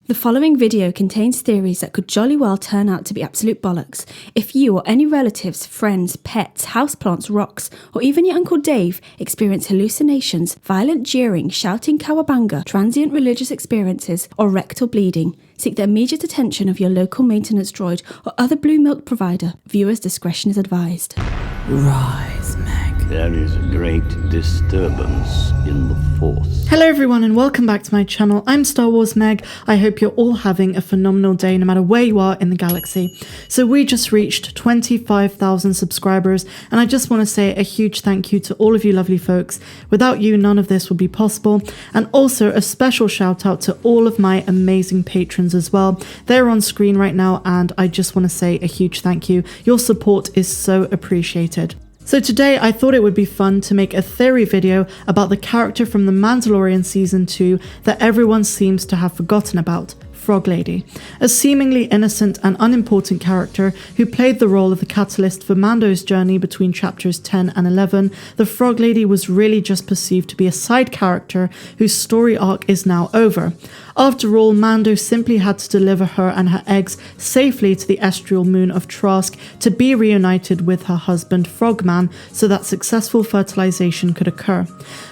The following video contains theories that could jolly well turn out to be absolute bollocks. If you or any relatives, friends, pets, houseplants, rocks, or even your Uncle Dave experience hallucinations, violent jeering, shouting cowabunga, transient religious experiences, or rectal bleeding, seek the immediate attention of your local maintenance droid or other blue milk provider. Viewers' discretion is advised. Rise, Meg. There is a great disturbance in the Force. Hello everyone and welcome back to my channel. I'm Star Wars Meg. I hope you're all having a phenomenal day no matter where you are in the galaxy. So we just reached 25,000 subscribers and I just want to say a huge thank you to all of you lovely folks. Without you, none of this would be possible. And also a special shout out to all of my amazing patrons as well. They're on screen right now and I just want to say a huge thank you. Your support is so appreciated. So today I thought it would be fun to make a theory video about the character from The Mandalorian Season 2 that everyone seems to have forgotten about, Frog Lady. A seemingly innocent and unimportant character who played the role of the catalyst for Mando's journey between chapters 10 and 11, the Frog Lady was really just perceived to be a side character whose story arc is now over. After all, Mando simply had to deliver her and her eggs safely to the estrial moon of Trask to be reunited with her husband Frogman so that successful fertilization could occur.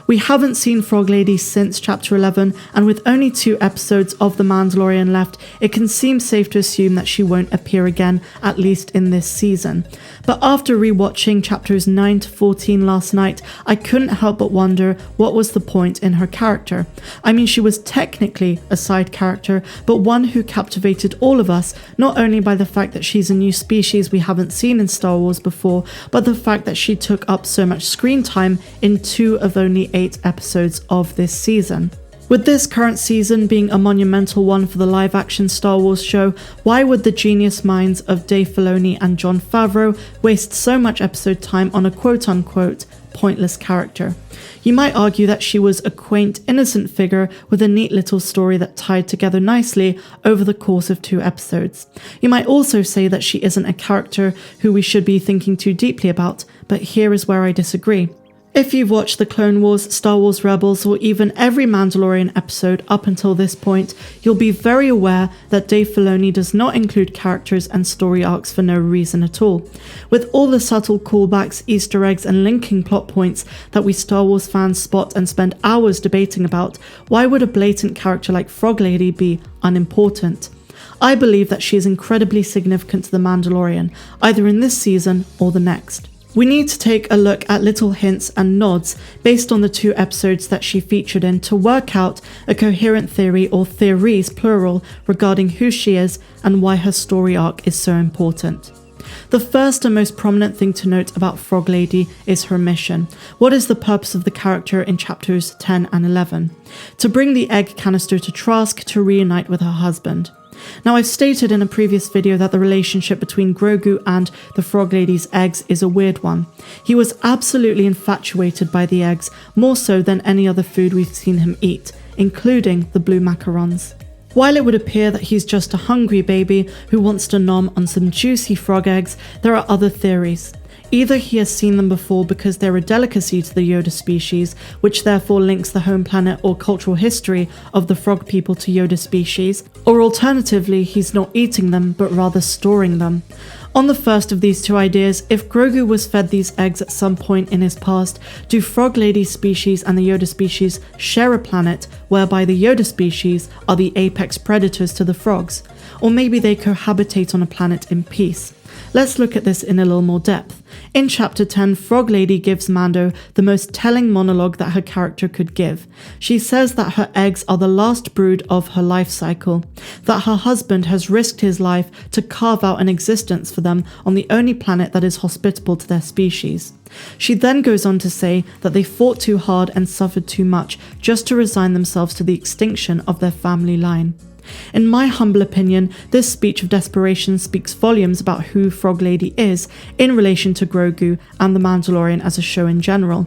We haven't seen Frog Lady since chapter 11, and with only 2 episodes of The Mandalorian left, it can seem safe to assume that she won't appear again, at least in this season. But after rewatching chapters 9 to 14 last night, I couldn't help but wonder what was the point in her character. I mean, she was technically a side character, but one who captivated all of us, not only by the fact that she's a new species we haven't seen in Star Wars before, but the fact that she took up so much screen time in 2 of only 8 episodes of this season. With this current season being a monumental one for the live-action Star Wars show, why would the genius minds of Dave Filoni and Jon Favreau waste so much episode time on a quote-unquote pointless character? You might argue that she was a quaint, innocent figure with a neat little story that tied together nicely over the course of 2 episodes. You might also say that she isn't a character who we should be thinking too deeply about, but here is where I disagree. If you've watched the Clone Wars, Star Wars Rebels, or even every Mandalorian episode up until this point, you'll be very aware that Dave Filoni does not include characters and story arcs for no reason at all. With all the subtle callbacks, Easter eggs, and linking plot points that we Star Wars fans spot and spend hours debating about, why would a blatant character like Frog Lady be unimportant? I believe that she is incredibly significant to The Mandalorian, either in this season or the next. We need to take a look at little hints and nods based on the 2 episodes that she featured in to work out a coherent theory, or theories plural, regarding who she is and why her story arc is so important. The first and most prominent thing to note about Frog Lady is her mission. What is the purpose of the character in chapters 10 and 11? To bring the egg canister to Trask to reunite with her husband. Now, I've stated in a previous video that the relationship between Grogu and the Frog Lady's eggs is a weird one. He was absolutely infatuated by the eggs, more so than any other food we've seen him eat, including the blue macarons. While it would appear that he's just a hungry baby who wants to nom on some juicy frog eggs, there are other theories. Either he has seen them before because they're a delicacy to the Yoda species, which therefore links the home planet or cultural history of the frog people to Yoda species, or alternatively he's not eating them but rather storing them. On the first of these 2 ideas, if Grogu was fed these eggs at some point in his past, do Frog Lady species and the Yoda species share a planet whereby the Yoda species are the apex predators to the frogs? Or maybe they cohabitate on a planet in peace? Let's look at this in a little more depth. In chapter 10, Frog Lady gives Mando the most telling monologue that her character could give. She says that her eggs are the last brood of her life cycle, that her husband has risked his life to carve out an existence for them on the only planet that is hospitable to their species. She then goes on to say that they fought too hard and suffered too much just to resign themselves to the extinction of their family line. In my humble opinion, this speech of desperation speaks volumes about who Frog Lady is in relation to Grogu and The Mandalorian as a show in general.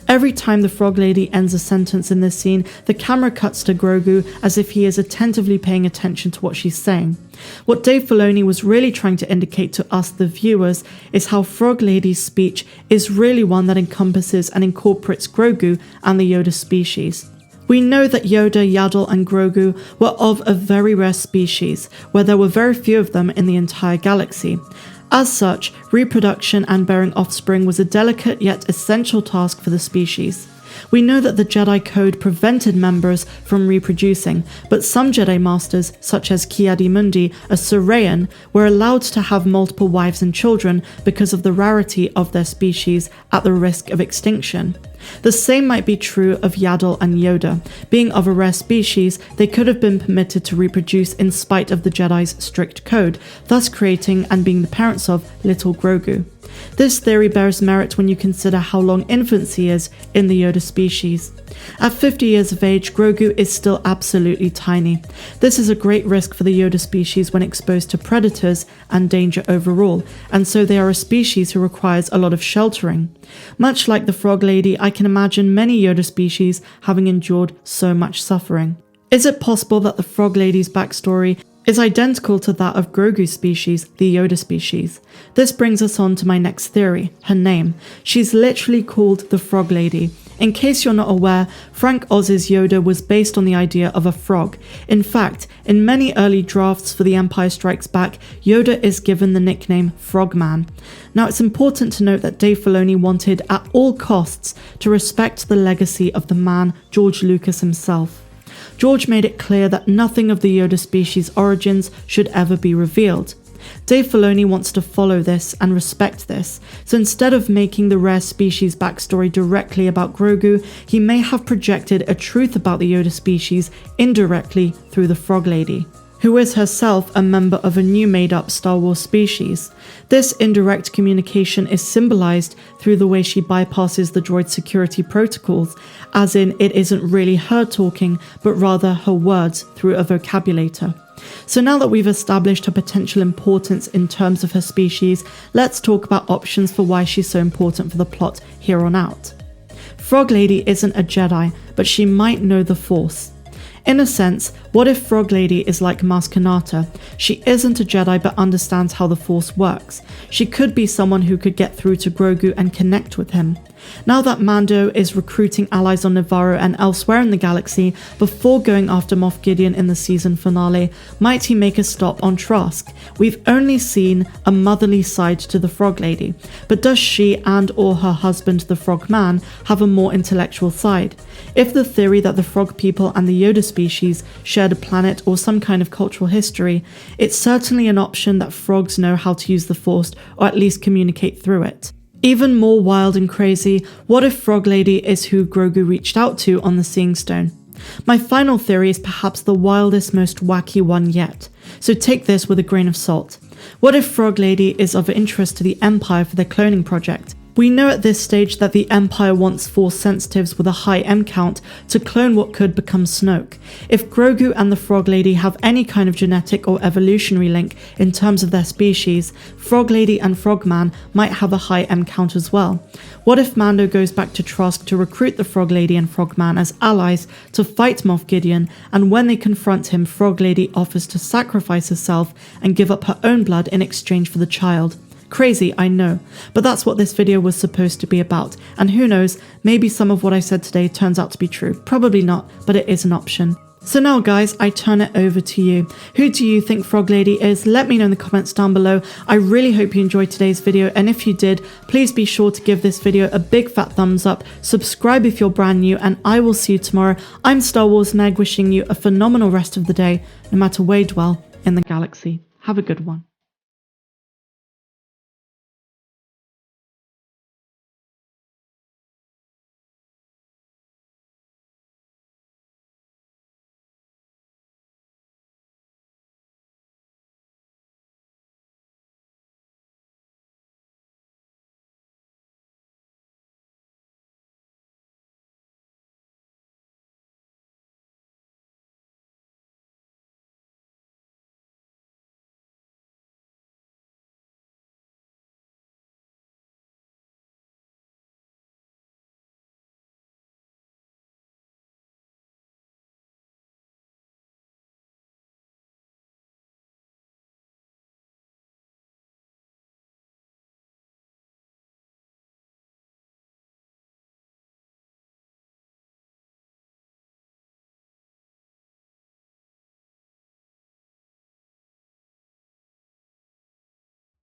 Every time the Frog Lady ends a sentence in this scene, the camera cuts to Grogu as if he is attentively paying attention to what she's saying. What Dave Filoni was really trying to indicate to us, the viewers, is how Frog Lady's speech is really one that encompasses and incorporates Grogu and the Yoda species. We know that Yoda, Yaddle, and Grogu were of a very rare species, where there were very few of them in the entire galaxy. As such, reproduction and bearing offspring was a delicate yet essential task for the species. We know that the Jedi Code prevented members from reproducing, but some Jedi Masters, such as Ki-Adi-Mundi, a Surayan, were allowed to have multiple wives and children because of the rarity of their species at the risk of extinction. The same might be true of Yaddle and Yoda. Being of a rare species, they could have been permitted to reproduce in spite of the Jedi's strict code, thus creating and being the parents of little Grogu. This theory bears merit when you consider how long infancy is in the Yoda species. At 50 years of age, Grogu is still absolutely tiny. This is a great risk for the Yoda species when exposed to predators and danger overall, and so they are a species who requires a lot of sheltering. Much like the Frog Lady, I can imagine many Yoda species having endured so much suffering. Is it possible that the Frog Lady's backstory is identical to that of Grogu's species, the Yoda species? This brings us on to my next theory, her name. She's literally called the Frog Lady. In case you're not aware, Frank Oz's Yoda was based on the idea of a frog. In fact, in many early drafts for The Empire Strikes Back, Yoda is given the nickname Frogman. Now, it's important to note that Dave Filoni wanted at all costs to respect the legacy of the man George Lucas himself. George made it clear that nothing of the Yoda species' origins should ever be revealed. Dave Filoni wants to follow this and respect this, so instead of making the rare species backstory directly about Grogu, he may have projected a truth about the Yoda species indirectly through the Frog Lady, who is herself a member of a new made-up Star Wars species. This indirect communication is symbolized through the way she bypasses the droid's security protocols, as in it isn't really her talking, but rather her words through a vocabulator. So now that we've established her potential importance in terms of her species, let's talk about options for why she's so important for the plot here on out. Frog Lady isn't a Jedi, but she might know the Force. In a sense, what if Frog Lady is like Maz Kanata? She isn't a Jedi but understands how the Force works. She could be someone who could get through to Grogu and connect with him. Now that Mando is recruiting allies on Nevarro and elsewhere in the galaxy before going after Moff Gideon in the season finale, might he make a stop on Trask? We've only seen a motherly side to the Frog Lady, but does she and or her husband the Frog Man have a more intellectual side? If the theory that the frog people and the Yoda species shared a planet or some kind of cultural history, it's certainly an option that frogs know how to use the Force or at least communicate through it. Even more wild and crazy, what if Frog Lady is who Grogu reached out to on the Seeing Stone? My final theory is perhaps the wildest, most wacky one yet, so take this with a grain of salt. What if Frog Lady is of interest to the Empire for their cloning project? We know at this stage that the Empire wants Force sensitives with a high M count to clone what could become Snoke. If Grogu and the Frog Lady have any kind of genetic or evolutionary link in terms of their species, Frog Lady and Frogman might have a high M count as well. What if Mando goes back to Trask to recruit the Frog Lady and Frogman as allies to fight Moff Gideon, and when they confront him, Frog Lady offers to sacrifice herself and give up her own blood in exchange for the child? Crazy, I know, but that's what this video was supposed to be about, and who knows, maybe some of what I said today turns out to be true. Probably not, but it is an option. So now guys, I turn it over to you. Who do you think Frog Lady is? Let me know in the comments down below. I really hope you enjoyed today's video, and if you did, please be sure to give this video a big fat thumbs up, subscribe if you're brand new, and I will see you tomorrow. I'm Star Wars Meg, wishing you a phenomenal rest of the day, no matter where you dwell in the galaxy. Have a good one.